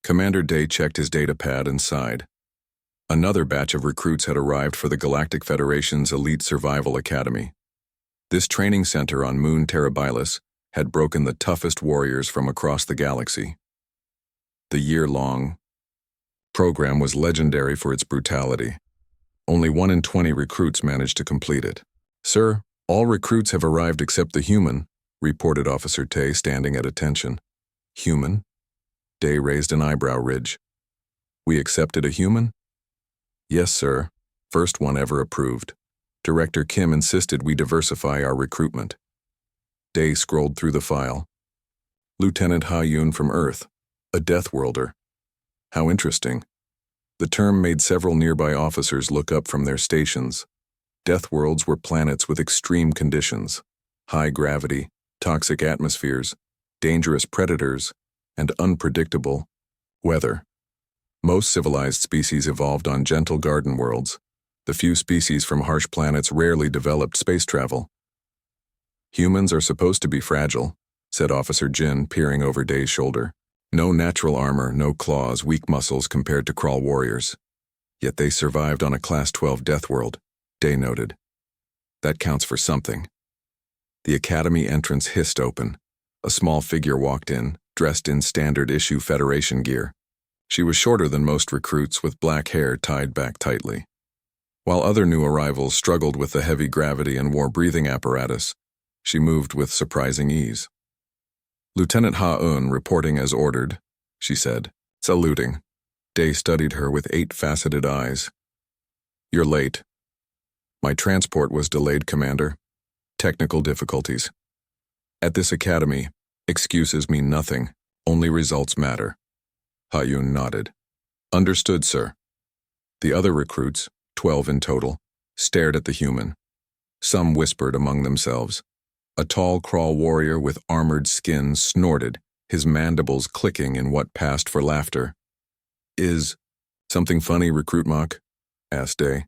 Commander Day checked his data pad and sighed. Another batch of recruits had arrived for the Galactic Federation's Elite Survival Academy. This training center on Moon Terrabilis had broken the toughest warriors from across the galaxy. The year-long program was legendary for its brutality. Only 1 in 20 recruits managed to complete it. "Sir, all recruits have arrived except the human," reported Officer Tay, standing at attention. "Human?" Day raised an eyebrow ridge. "We accepted a human?" "Yes, sir. First one ever approved. Director Kim insisted we diversify our recruitment." Day scrolled through the file. "Lieutenant Ha-Yun from Earth, a Deathworlder. How interesting." The term made several nearby officers look up from their stations. Deathworlds were planets with extreme conditions: high gravity, toxic atmospheres, dangerous predators, and unpredictable weather. Most civilized species evolved on gentle garden worlds. The few species from harsh planets rarely developed space travel. "Humans are supposed to be fragile," said Officer Jin, peering over Day's shoulder. "No natural armor, no claws, weak muscles compared to crawl warriors. Yet they survived on a Class 12 death world," Day noted. "That counts for something." The academy entrance hissed open. A small figure walked in, dressed in standard-issue Federation gear. She was shorter than most recruits, with black hair tied back tightly. While other new arrivals struggled with the heavy gravity and wore breathing apparatus, she moved with surprising ease. "Lieutenant Ha-Un reporting as ordered," she said, saluting. Day studied her with 8-faceted eyes. "You're late." "My transport was delayed, Commander. Technical difficulties. At this academy, excuses mean nothing, only results matter." Ha-Yun nodded. "Understood, sir." The other recruits, 12 in total, stared at the human. Some whispered among themselves. A tall crawl warrior with armored skin snorted, his mandibles clicking in what passed for laughter. "Is something funny, Recruit Mock?" asked Day.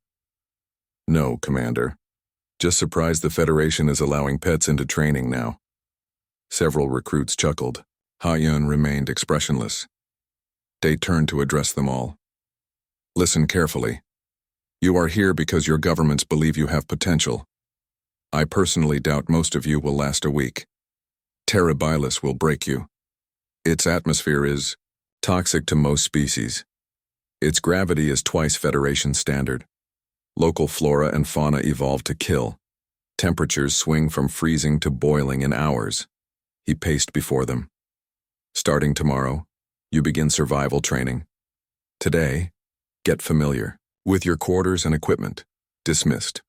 "No, Commander. Just surprised the Federation is allowing pets into training now." Several recruits chuckled. Ha-Yun remained expressionless. Day turned to address them all. "Listen carefully. You are here because your governments believe you have potential. I personally doubt most of you will last a week. Terrabilis will break you. Its atmosphere is toxic to most species. Its gravity is twice Federation standard. Local flora and fauna evolve to kill. Temperatures swing from freezing to boiling in hours." He paced before them. "Starting tomorrow, you begin survival training. Today, get familiar with your quarters and equipment. Dismissed."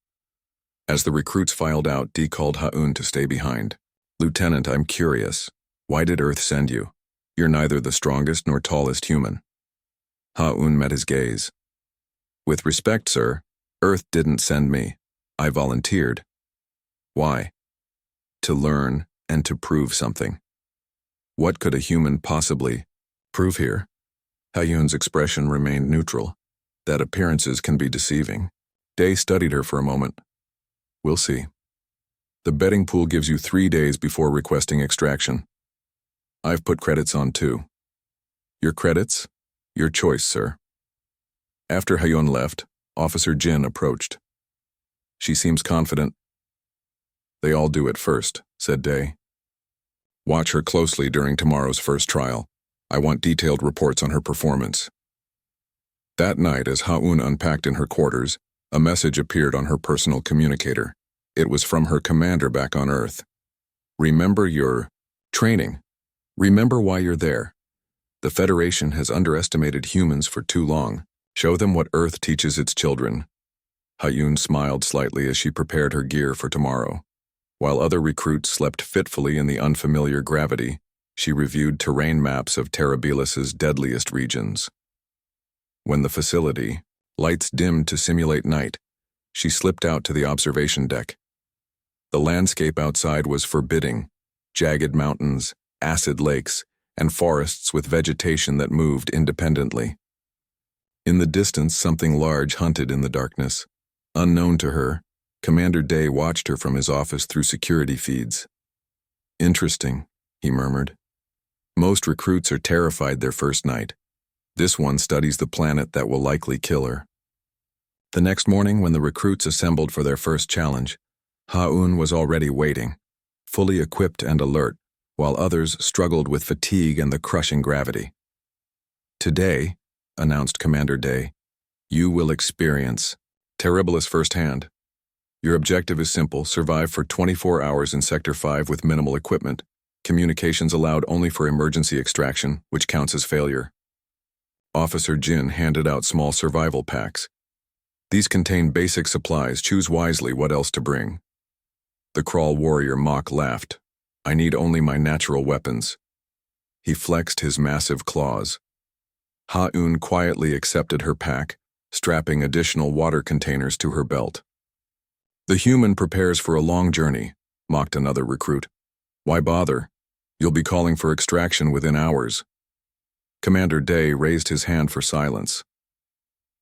As the recruits filed out, Dee called Ha-Un to stay behind. "Lieutenant, I'm curious. Why did Earth send you? You're neither the strongest nor tallest human." Ha-Un met his gaze. "With respect, sir, Earth didn't send me. I volunteered." "Why?" "To learn and to prove something." "What could a human possibly prove here?" Ha-Yun's expression remained neutral. "That appearances can be deceiving." Day studied her for a moment. "We'll see. The betting pool gives you 3 days before requesting extraction. I've put credits on too." "Your credits? Your choice, sir." After Ha-Yun left, Officer Jin approached. "She seems confident." "They all do at first," said Day. "Watch her closely during tomorrow's first trial. I want detailed reports on her performance." That night, as Ha-Un unpacked in her quarters, a message appeared on her personal communicator. It was from her commander back on Earth. "Remember your training. Remember why you're there. The Federation has underestimated humans for too long. Show them what Earth teaches its children." Ha-Yun smiled slightly as she prepared her gear for tomorrow. While other recruits slept fitfully in the unfamiliar gravity, she reviewed terrain maps of Terrabilis' deadliest regions. When the facility, lights dimmed to simulate night, she slipped out to the observation deck. The landscape outside was forbidding: jagged mountains, acid lakes, and forests with vegetation that moved independently. In the distance, something large hunted in the darkness. Unknown to her, Commander Day watched her from his office through security feeds. "Interesting," he murmured. "Most recruits are terrified their first night. This one studies the planet that will likely kill her. The next morning, when the recruits assembled for their first challenge, Ha-Un was already waiting, fully equipped and alert, while others struggled with fatigue and the crushing gravity. "Today," announced Commander Day, "you will experience Terribilis firsthand. Your objective is simple: survive for 24 hours in Sector 5 with minimal equipment. Communications allowed only for emergency extraction, which counts as failure." Officer Jin handed out small survival packs. "These contain basic supplies. Choose wisely what else to bring." The crawl warrior Mok laughed. "I need only my natural weapons." He flexed his massive claws. Ha-Un quietly accepted her pack, strapping additional water containers to her belt. "The human prepares for a long journey," mocked another recruit. "Why bother? You'll be calling for extraction within hours." Commander Day raised his hand for silence.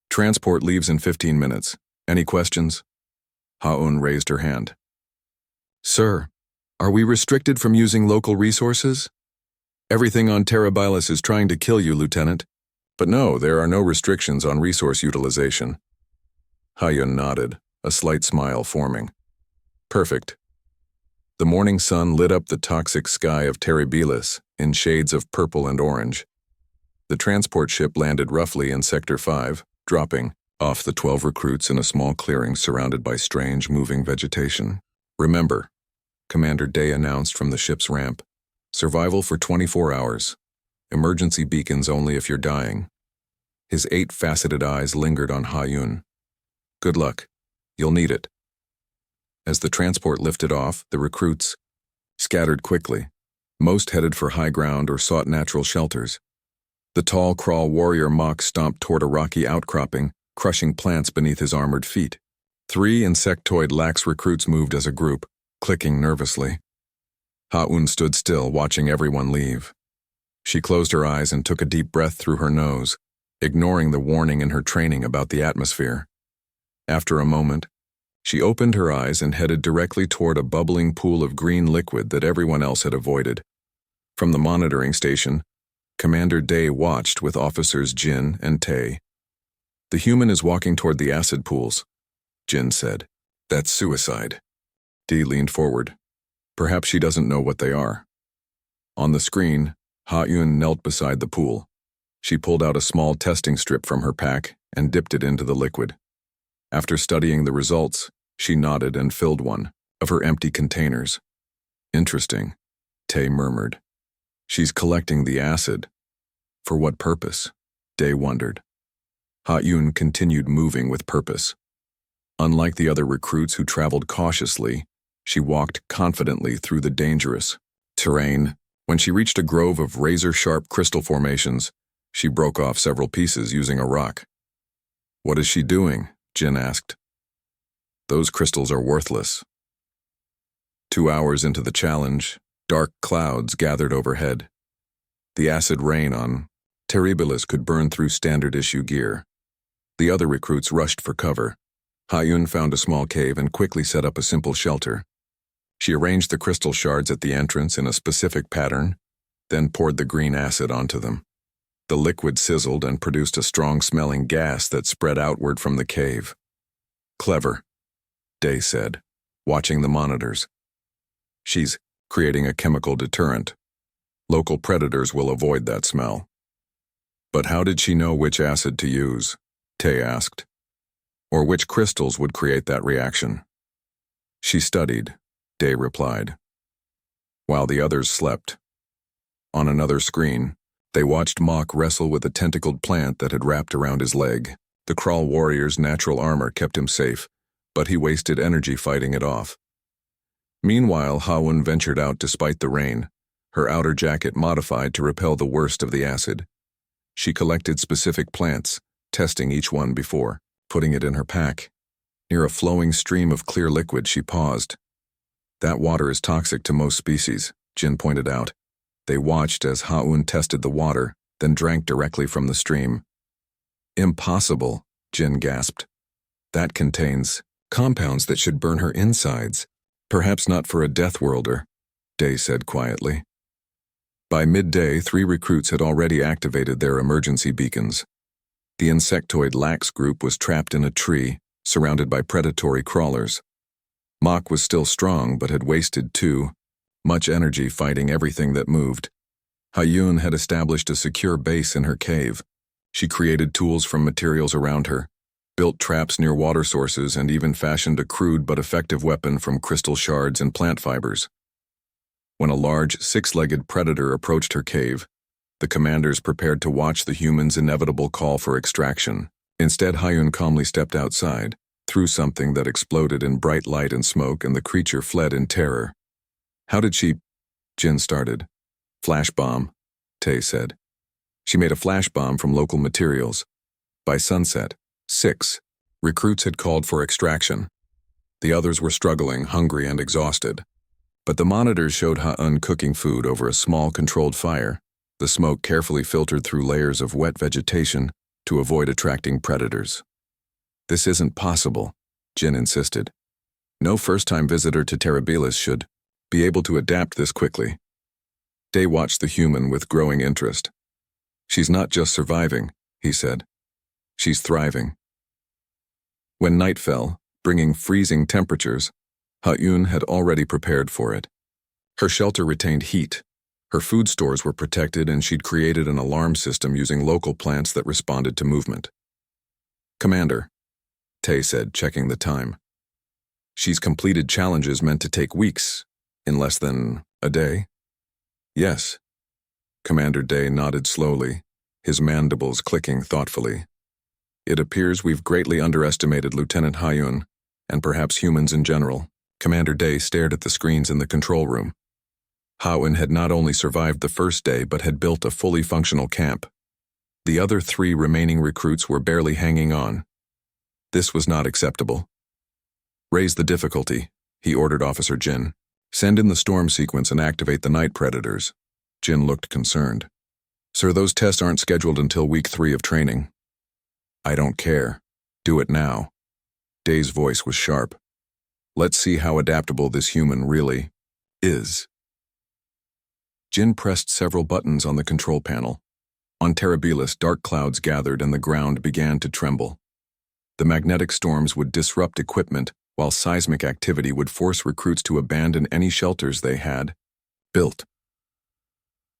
"Transport leaves in 15 minutes. Any questions?" Ha-Un raised her hand. "Sir, are we restricted from using local resources?" "Everything on Terribilis is trying to kill you, Lieutenant. But no, there are no restrictions on resource utilization." Ha-Un nodded, a slight smile forming. "Perfect." The morning sun lit up the toxic sky of Terribilis in shades of purple and orange. The transport ship landed roughly in Sector 5, dropping off the 12 recruits in a small clearing surrounded by strange, moving vegetation. "Remember," Commander Day announced from the ship's ramp, "survival for 24 hours. Emergency beacons only if you're dying." His 8-faceted eyes lingered on Ha-Un. "Good luck. You'll need it." As the transport lifted off, the recruits scattered quickly. Most headed for high ground or sought natural shelters. The tall crawl warrior Mok stomped toward a rocky outcropping, crushing plants beneath his armored feet. 3 insectoid lax recruits moved as a group, clicking nervously. Ha-Un stood still, watching everyone leave. She closed her eyes and took a deep breath through her nose, ignoring the warning in her training about the atmosphere. After a moment, she opened her eyes and headed directly toward a bubbling pool of green liquid that everyone else had avoided. From the monitoring station, Commander Day watched with Officers Jin and Tay. "The human is walking toward the acid pools," Jin said. "That's suicide." Dee leaned forward. "Perhaps she doesn't know what they are." On the screen, Ha-Un knelt beside the pool. She pulled out a small testing strip from her pack and dipped it into the liquid. After studying the results, she nodded and filled one of her empty containers. "Interesting," Tay murmured. "She's collecting the acid. For what purpose?" Day wondered. Ha-Un continued moving with purpose. Unlike the other recruits who traveled cautiously, she walked confidently through the dangerous terrain. When she reached a grove of razor-sharp crystal formations, she broke off several pieces using a rock. "What is she doing?" Jin asked. "Those crystals are worthless." 2 hours into the challenge, dark clouds gathered overhead. The acid rain on Terribilis could burn through standard-issue gear. The other recruits rushed for cover. Ha-Un found a small cave and quickly set up a simple shelter. She arranged the crystal shards at the entrance in a specific pattern, then poured the green acid onto them. The liquid sizzled and produced a strong-smelling gas that spread outward from the cave. "Clever," Day said, watching the monitors. "She's creating a chemical deterrent. Local predators will avoid that smell." "But how did she know which acid to use?" Tay asked. "Or which crystals would create that reaction?" "She studied," Day replied, while the others slept. On another screen, they watched Mok wrestle with a tentacled plant that had wrapped around his leg. The crawl warrior's natural armor kept him safe, but he wasted energy fighting it off. Meanwhile, Ha-Un ventured out despite the rain, her outer jacket modified to repel the worst of the acid. She collected specific plants, testing each one before putting it in her pack. Near a flowing stream of clear liquid, she paused. "That water is toxic to most species," Jin pointed out. They watched as Ha-Un tested the water, then drank directly from the stream. "Impossible," Jin gasped. "That contains compounds that should burn her insides." "Perhaps not for a Deathworlder," Day said quietly. By midday, 3 recruits had already activated their emergency beacons. The insectoid Lax group was trapped in a tree, surrounded by predatory crawlers. Mach was still strong but had wasted too much energy fighting everything that moved. Hayun had established a secure base in her cave. She created tools from materials around her, built traps near water sources, and even fashioned a crude but effective weapon from crystal shards and plant fibers. When a large, 6-legged predator approached her cave, the commanders prepared to watch the humans' inevitable call for extraction. Instead, Hayun calmly stepped outside, threw something that exploded in bright light and smoke, and the creature fled in terror. How did she? Jin started. Flash bomb, Tay said. She made a flash bomb from local materials. By sunset, 6 recruits had called for extraction. The others were struggling, hungry, and exhausted. But the monitors showed Hayun cooking food over a small controlled fire, the smoke carefully filtered through layers of wet vegetation to avoid attracting predators. This isn't possible, Jin insisted. No first-time visitor to Terrabilis should be able to adapt this quickly. Day watched the human with growing interest. She's not just surviving, he said. She's thriving. When night fell, bringing freezing temperatures, Hayun had already prepared for it. Her shelter retained heat. Her food stores were protected, and she'd created an alarm system using local plants that responded to movement. Commander, Tay said, checking the time. She's completed challenges meant to take weeks, in less than a day? Yes. Commander Day nodded slowly, his mandibles clicking thoughtfully. It appears we've greatly underestimated Lieutenant Hayun, and perhaps humans in general. Commander Day stared at the screens in the control room. Hayun had not only survived the first day but had built a fully functional camp. The other 3 remaining recruits were barely hanging on. This was not acceptable. Raise the difficulty, he ordered Officer Jin. Send in the storm sequence and activate the night predators. Jin looked concerned. Sir, those tests aren't scheduled until week 3 of training. I don't care. Do it now. Day's voice was sharp. Let's see how adaptable this human really is. Jin pressed several buttons on the control panel. On Terrabilis, dark clouds gathered and the ground began to tremble. The magnetic storms would disrupt equipment, while seismic activity would force recruits to abandon any shelters they had built.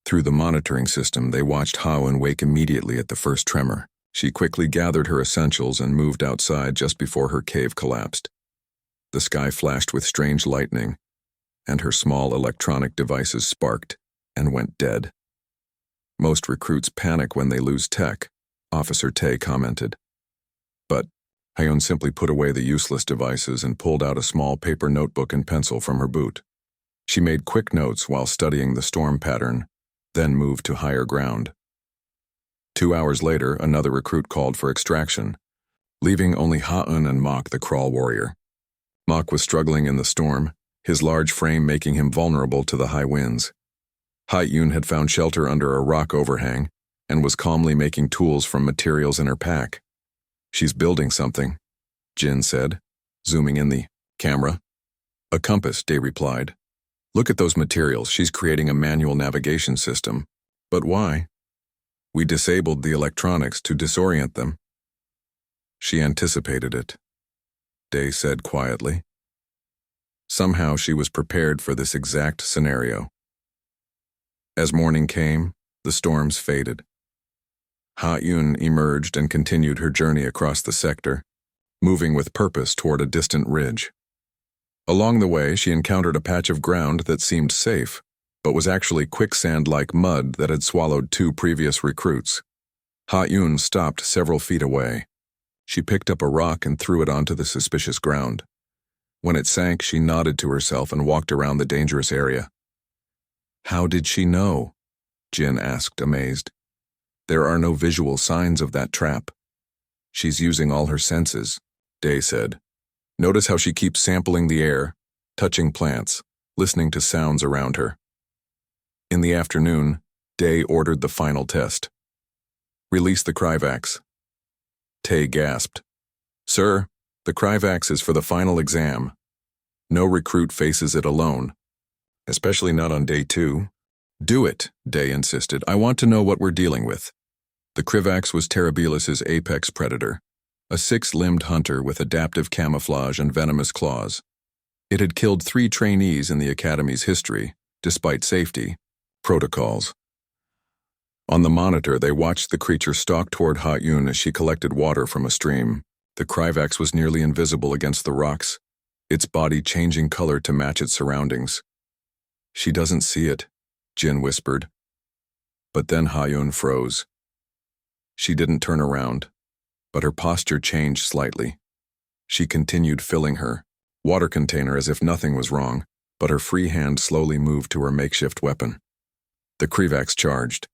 Through the monitoring system, they watched Hayun wake immediately at the first tremor. She quickly gathered her essentials and moved outside just before her cave collapsed. The sky flashed with strange lightning, and her small electronic devices sparked and went dead. Most recruits panic when they lose tech, Officer Tay commented. But Hayun simply put away the useless devices and pulled out a small paper notebook and pencil from her boot. She made quick notes while studying the storm pattern, then moved to higher ground. 2 hours later, another recruit called for extraction, leaving only Hayun and Mach the crawl warrior. Mach was struggling in the storm, his large frame making him vulnerable to the high winds. Hayun had found shelter under a rock overhang and was calmly making tools from materials in her pack. She's building something, Jin said, zooming in the camera. A compass, Day replied. Look at those materials. She's creating a manual navigation system. But why? We disabled the electronics to disorient them. She anticipated it, Day said quietly. Somehow she was prepared for this exact scenario. As morning came, the storms faded. Hayun emerged and continued her journey across the sector, moving with purpose toward a distant ridge. Along the way, she encountered a patch of ground that seemed safe, but was actually quicksand-like mud that had swallowed 2 previous recruits. Hayun stopped several feet away. She picked up a rock and threw it onto the suspicious ground. When it sank, she nodded to herself and walked around the dangerous area. How did she know? Jin asked, amazed. There are no visual signs of that trap. She's using all her senses, Day said. Notice how she keeps sampling the air, touching plants, listening to sounds around her. In the afternoon, Day ordered the final test. Release the Kryvax. Tay gasped. Sir, the Kryvax is for the final exam. No recruit faces it alone, especially not on day 2. Do it, Day insisted. I want to know what we're dealing with. The Krivax was Terribilus's apex predator, a six-limbed hunter with adaptive camouflage and venomous claws. It had killed 3 trainees in the Academy's history, despite safety protocols. On the monitor, they watched the creature stalk toward Ha-Yun as she collected water from a stream. The Krivax was nearly invisible against the rocks, its body changing color to match its surroundings. She doesn't see it, Jin whispered. But then Ha-Yun froze. She didn't turn around, but her posture changed slightly. She continued filling her water container as if nothing was wrong, but her free hand slowly moved to her makeshift weapon. The Krivax charged.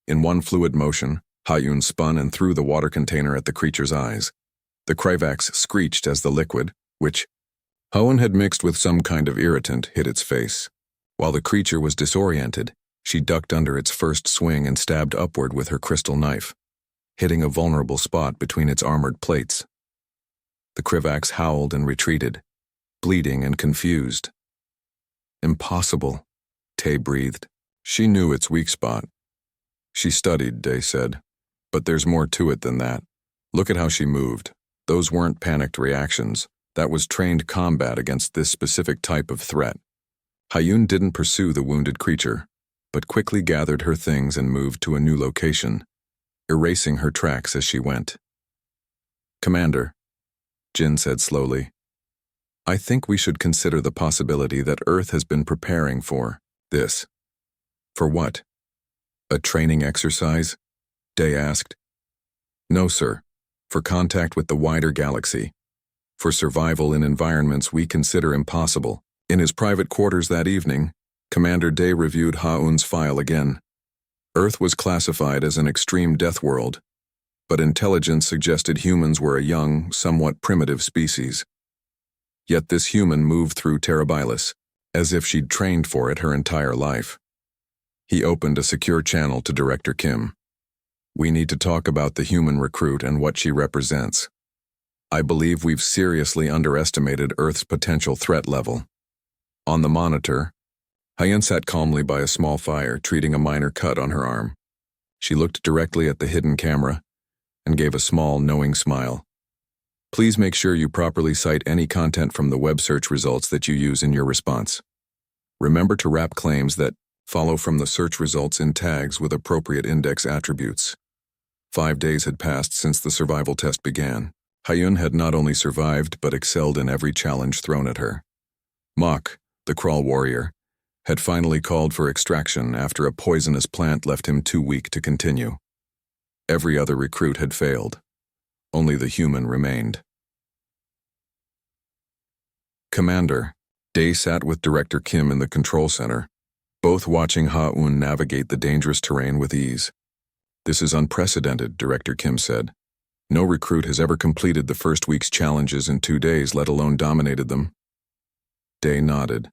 In one fluid motion, Ha-Yun spun and threw the water container at the creature's eyes. The Krivax screeched as the liquid, which Ha-Yun had mixed with some kind of irritant, hit its face. While the creature was disoriented, she ducked under its first swing and stabbed upward with her crystal knife, hitting a vulnerable spot between its armored plates. The Krivax howled and retreated, bleeding and confused. Impossible, Tay breathed. She knew its weak spot. She studied, Day said, but there's more to it than that. Look at how she moved. Those weren't panicked reactions. That was trained combat against this specific type of threat. Ha-Yun didn't pursue the wounded creature, but quickly gathered her things and moved to a new location, erasing her tracks as she went. Commander, Jin said slowly, I think we should consider the possibility that Earth has been preparing for this. For what? A training exercise? Day asked. No, sir. For contact with the wider galaxy. For survival in environments we consider impossible. In his private quarters that evening, Commander Day reviewed Ha-Yun's file again. Earth was classified as an extreme death world, but intelligence suggested humans were a young, somewhat primitive species. Yet this human moved through Terribilis, as if she'd trained for it her entire life. He opened a secure channel to Director Kim. We need to talk about the human recruit and what she represents. I believe we've seriously underestimated Earth's potential threat level. On the monitor, Ha-Yun sat calmly by a small fire, treating a minor cut on her arm. She looked directly at the hidden camera and gave a small, knowing smile. Please make sure you properly cite any content from the web search results that you use in your response. Remember to wrap claims that follow from the search results in tags with appropriate index attributes. 5 days had passed since the survival test began. Ha-Yun had not only survived but excelled in every challenge thrown at her. Mok, the crawl warrior, had finally called for extraction after a poisonous plant left him too weak to continue. Every other recruit had failed. Only the human remained. Commander, Day sat with Director Kim in the control center, both watching Ha-Yun navigate the dangerous terrain with ease. This is unprecedented, Director Kim said. No recruit has ever completed the first week's challenges in 2 days, let alone dominated them. Day nodded.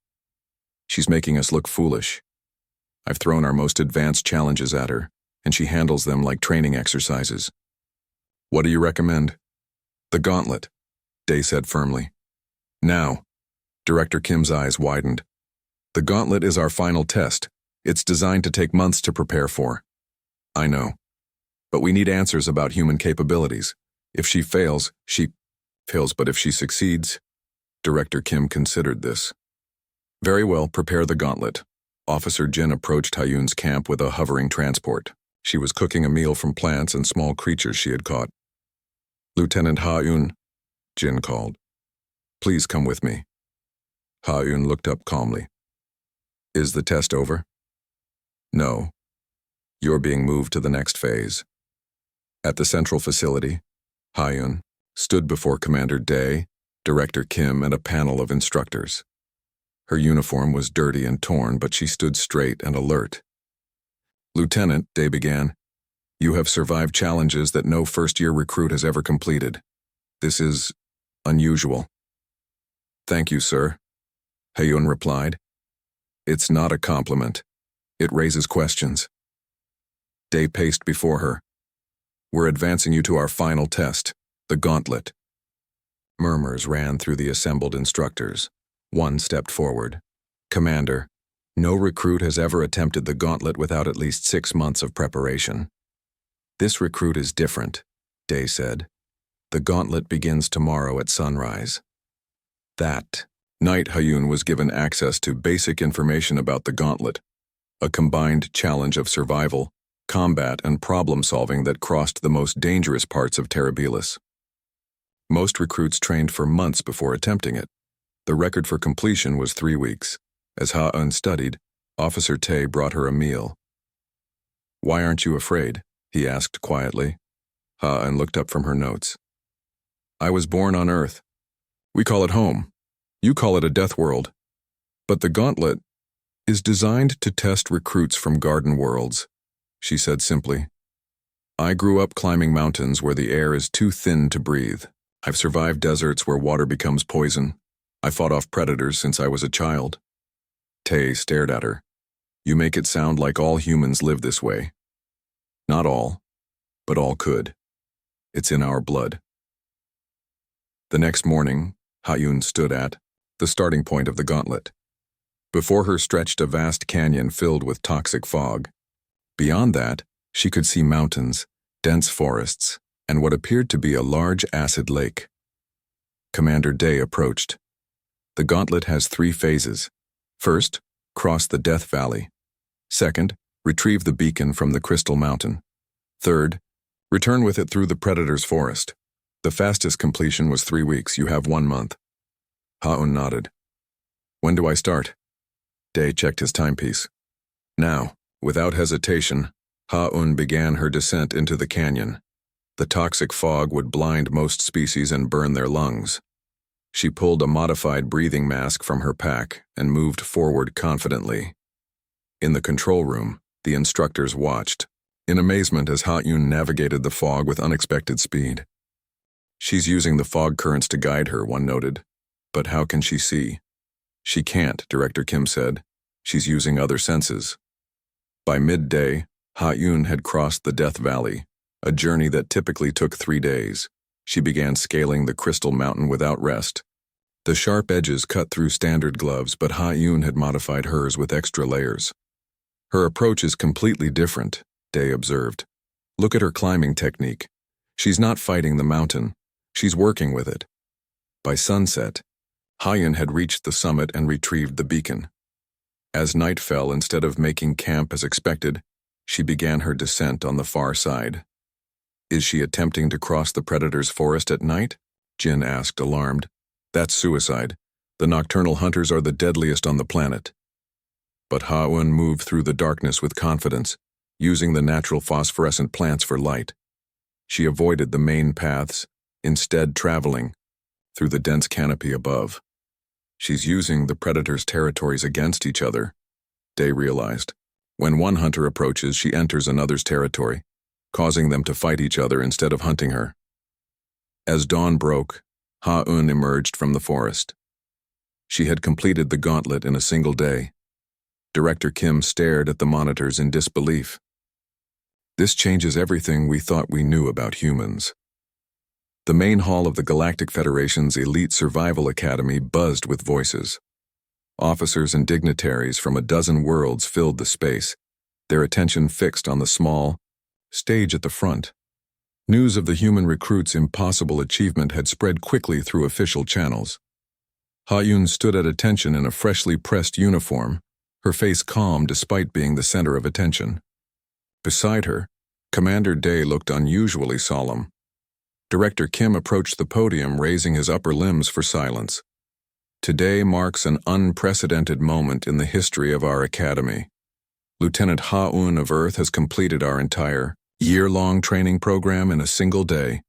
She's making us look foolish. I've thrown our most advanced challenges at her, and she handles them like training exercises. What do you recommend? The gauntlet, Day said firmly. Now, Director Kim's eyes widened. The gauntlet is our final test. It's designed to take months to prepare for. I know. But we need answers about human capabilities. If she fails, she fails, but if she succeeds, Director Kim considered this. Very well, prepare the gauntlet. Officer Jin approached Ha-Yun's camp with a hovering transport. She was cooking a meal from plants and small creatures she had caught. Lieutenant Ha-Yun, Jin called. Please come with me. Ha-Yun looked up calmly. Is the test over? No. You're being moved to the next phase. At the central facility, Ha-Yun stood before Commander Day, Director Kim, and a panel of instructors. Her uniform was dirty and torn, but she stood straight and alert. Lieutenant, Day began, you have survived challenges that no first-year recruit has ever completed. This is unusual. Thank you, sir, Ha-Yun replied. It's not a compliment. It raises questions. Day paced before her. We're advancing you to our final test, the gauntlet. Murmurs ran through the assembled instructors. One stepped forward. Commander, No recruit has ever attempted the gauntlet without at least 6 months of preparation. This recruit is different, Day said. The gauntlet begins tomorrow at sunrise. That night, Hayun was given access to basic information about the gauntlet, a combined challenge of survival, combat, and problem-solving that crossed the most dangerous parts of Terribilis. Most recruits trained for months before attempting it. The record for completion was 3 weeks. As Ha-Un studied, Officer Tay brought her a meal. "Why aren't you afraid?" he asked quietly. Ha-Un looked up from her notes. "I was born on Earth. We call it home. You call it a death world. But the gauntlet is designed to test recruits from garden worlds," she said simply. "I grew up climbing mountains where the air is too thin to breathe. I've survived deserts where water becomes poison. I fought off predators since I was a child." Tay stared at her. "You make it sound like all humans live this way." "Not all, but all could. It's in our blood." The next morning, Hayun stood at the starting point of the gauntlet. Before her stretched a vast canyon filled with toxic fog. Beyond that, she could see mountains, dense forests, and what appeared to be a large acid lake. Commander Day approached. The gauntlet has 3 phases. First, cross the Death Valley. Second, retrieve the beacon from the Crystal Mountain. Third, return with it through the Predator's forest. The fastest completion was 3 weeks. You have 1 month. Ha-Un nodded. "When do I start?" Day checked his timepiece. Now, without hesitation, Ha-Un began her descent into the canyon. The toxic fog would blind most species and burn their lungs. She pulled a modified breathing mask from her pack and moved forward confidently. In the control room, the instructors watched, in amazement as Ha-Un navigated the fog with unexpected speed. "She's using the fog currents to guide her," one noted. "But how can she see?" "She can't," Director Kim said. "She's using other senses." By midday, Ha-Un had crossed the Death Valley, a journey that typically took 3 days. She began scaling the Crystal Mountain without rest. The sharp edges cut through standard gloves, but Ha-Un had modified hers with extra layers. "Her approach is completely different," Day observed. "Look at her climbing technique. She's not fighting the mountain. She's working with it." By sunset, Ha-Un had reached the summit and retrieved the beacon. As night fell, instead of making camp as expected, she began her descent on the far side. "Is she attempting to cross the Predator's forest at night?" Jin asked, alarmed. "That's suicide. The nocturnal hunters are the deadliest on the planet." But Ha-Un moved through the darkness with confidence, using the natural phosphorescent plants for light. She avoided the main paths, instead traveling through the dense canopy above. "She's using the Predator's territories against each other," Day realized. When one hunter approaches, she enters another's territory, causing them to fight each other instead of hunting her. As dawn broke, Ha-Un emerged from the forest. She had completed the gauntlet in a single day. Director Kim stared at the monitors in disbelief. "This changes everything we thought we knew about humans." The main hall of the Galactic Federation's elite survival academy buzzed with voices. Officers and dignitaries from a dozen worlds filled the space, their attention fixed on the small stage at the front. News of the human recruits' impossible achievement had spread quickly through official channels. Ha-Un stood at attention in a freshly pressed uniform, her face calm despite being the center of attention. Beside her, Commander Day looked unusually solemn. Director Kim approached the podium, raising his upper limbs for silence. "Today marks an unprecedented moment in the history of our academy. Lieutenant Ha-Un of Earth has completed our entire, year-long training program in a single day."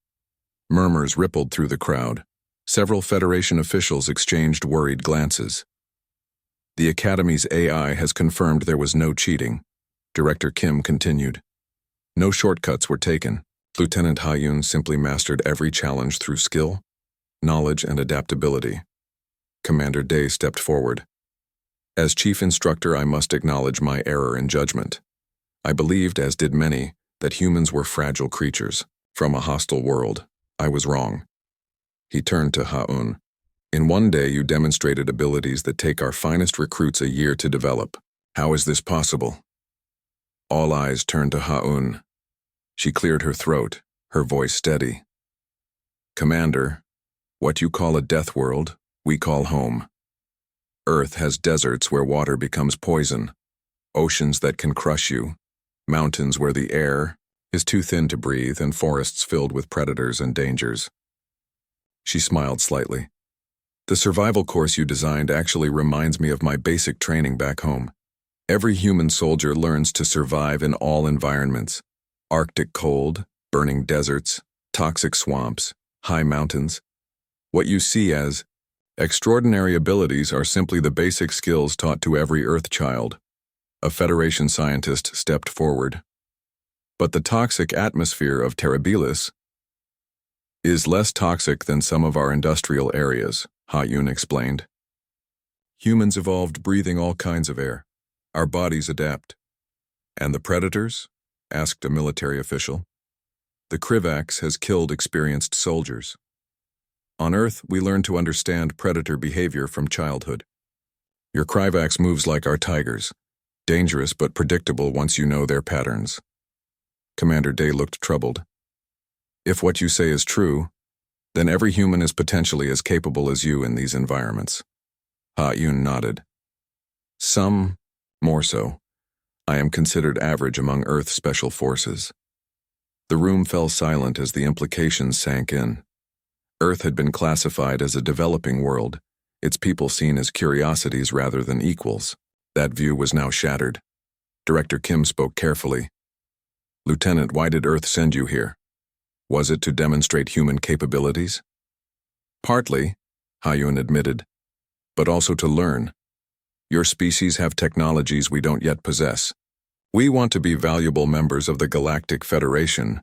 Murmurs rippled through the crowd. Several Federation officials exchanged worried glances. "The Academy's AI has confirmed there was no cheating," Director Kim continued. "No shortcuts were taken. Lieutenant Ha-Un simply mastered every challenge through skill, knowledge, and adaptability." Commander Day stepped forward. "As chief instructor, I must acknowledge my error in judgment. I believed, as did many, that humans were fragile creatures from a hostile world. I was wrong." He turned to Ha-Un. "In one day you demonstrated abilities that take our finest recruits a year to develop. How is this possible? All eyes turned to Ha-Un. She cleared her throat, her voice steady. Commander, what you call a death world, we call home. Earth has deserts where water becomes poison, oceans that can crush you, mountains where the air is too thin to breathe, and forests filled with predators and dangers. She smiled slightly. The survival course you designed actually reminds me of my basic training back home. Every human soldier learns to survive in all environments: Arctic cold, burning deserts, toxic swamps, high mountains. What you see as extraordinary abilities are simply the basic skills taught to every Earth child. A Federation scientist stepped forward. But the toxic atmosphere of Terribilis is less toxic than some of our industrial areas, Ha-Un explained. Humans evolved breathing all kinds of air. Our bodies adapt. And the predators? Asked a military official. The Krivax has killed experienced soldiers. On Earth, we learn to understand predator behavior from childhood. Your Krivax moves like our tigers, dangerous but predictable once you know their patterns. Commander Day looked troubled. If what you say is true, then every human is potentially as capable as you in these environments. Ha-Un nodded. Some more so. I am considered average among Earth Special Forces. The room fell silent as the implications sank in. Earth had been classified as a developing world, its people seen as curiosities rather than equals. That view was now shattered. Director Kim spoke carefully. Lieutenant, why did Earth send you here? Was it to demonstrate human capabilities? Partly, Ha-Un admitted, but also to learn. Your species have technologies we don't yet possess. We want to be valuable members of the Galactic Federation,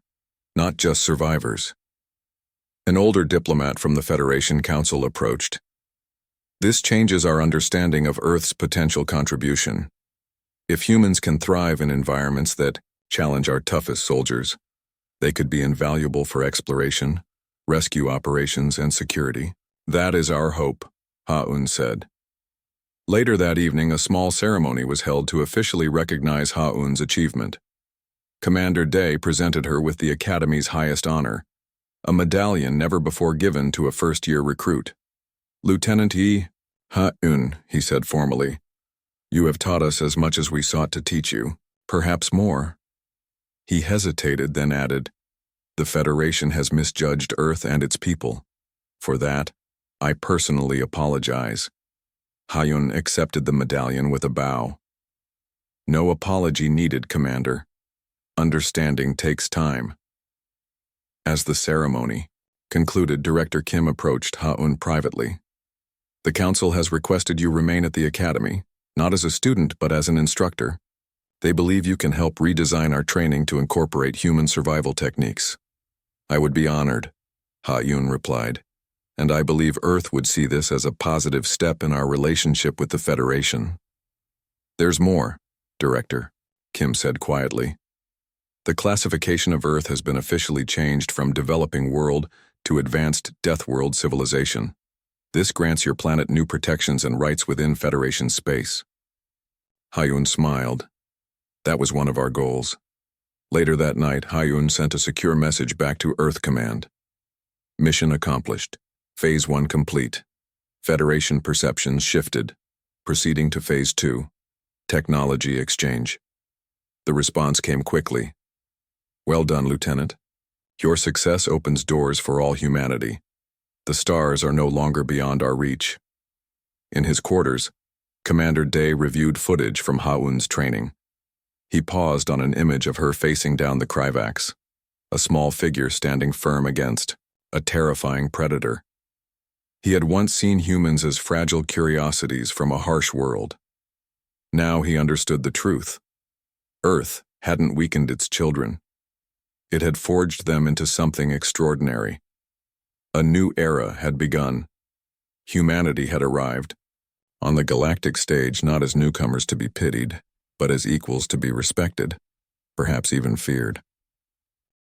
not just survivors. An older diplomat from the Federation Council approached. This changes our understanding of Earth's potential contribution. If humans can thrive in environments that challenge our toughest soldiers, they could be invaluable for exploration, rescue operations, and security. That is our hope, Ha-Un said. Later that evening, a small ceremony was held to officially recognize Ha-Un's achievement. Commander Day presented her with the Academy's highest honor, a medallion never before given to a first-year recruit. Lieutenant Ha-Un, he said formally, you have taught us as much as we sought to teach you, perhaps more. He hesitated, then added, the Federation has misjudged Earth and its people. For that, I personally apologize. Ha-Un accepted the medallion with a bow. No apology needed, Commander. Understanding takes time. As the ceremony concluded, Director Kim approached Ha-Un privately. The Council has requested you remain at the Academy, not as a student but as an instructor. They believe you can help redesign our training to incorporate human survival techniques. I would be honored, Ha-Un replied, and I believe Earth would see this as a positive step in our relationship with the Federation. There's more, Director, Kim said quietly. The classification of Earth has been officially changed from developing world to advanced death world civilization. This grants your planet new protections and rights within Federation space. Ha-Un smiled. That was one of our goals. Later that night, Ha-Un sent a secure message back to Earth Command. Mission accomplished. Phase 1 complete. Federation perceptions shifted. Proceeding to Phase 2. Technology exchange. The response came quickly. Well done, Lieutenant. Your success opens doors for all humanity. The stars are no longer beyond our reach. In his quarters, Commander Day reviewed footage from Ha-Un's training. He paused on an image of her facing down the Krivax, a small figure standing firm against a terrifying predator. He had once seen humans as fragile curiosities from a harsh world. Now he understood the truth. Earth hadn't weakened its children. It had forged them into something extraordinary. A new era had begun. Humanity had arrived, on the galactic stage not as newcomers to be pitied, but as equals to be respected, perhaps even feared.